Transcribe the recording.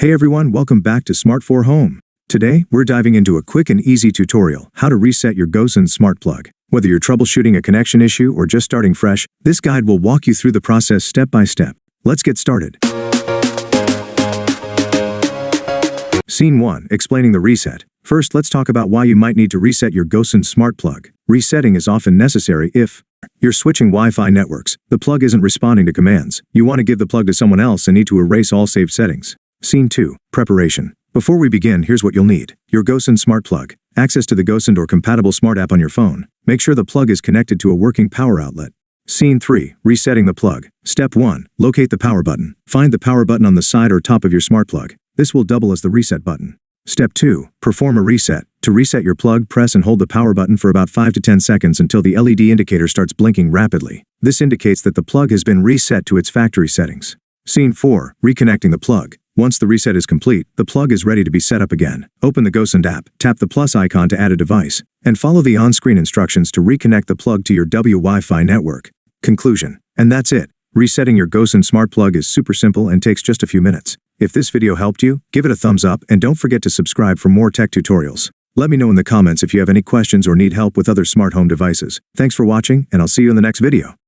Hey everyone, welcome back to SmartHome. Today, we're diving into a quick and easy tutorial, how to reset your Gosund Smart Plug. Whether you're troubleshooting a connection issue or just starting fresh, this guide will walk you through the process step by step. Let's get started. Scene 1, explaining the reset. First, let's talk about why you might need to reset your Gosund Smart Plug. Resetting is often necessary if you're switching Wi-Fi networks, the plug isn't responding to commands, you want to give the plug to someone else and need to erase all saved settings. Scene 2, preparation. Before we begin, here's what you'll need. Your Gosund Smart Plug. Access to the Gosund or compatible smart app on your phone. Make sure the plug is connected to a working power outlet. Scene 3, resetting the plug. Step 1, locate the power button. Find the power button on the side or top of your smart plug. This will double as the reset button. Step 2, perform a reset. To reset your plug, press and hold the power button for about 5 to 10 seconds until the LED indicator starts blinking rapidly. This indicates that the plug has been reset to its factory settings. Scene 4, reconnecting the plug. Once the reset is complete, the plug is ready to be set up again. Open the Gosund app, tap the plus icon to add a device, and follow the on-screen instructions to reconnect the plug to your Wi-Fi network. Conclusion. And that's it. Resetting your Gosund Smart Plug is super simple and takes just a few minutes. If this video helped you, give it a thumbs up and don't forget to subscribe for more tech tutorials. Let me know in the comments if you have any questions or need help with other smart home devices. Thanks for watching, and I'll see you in the next video.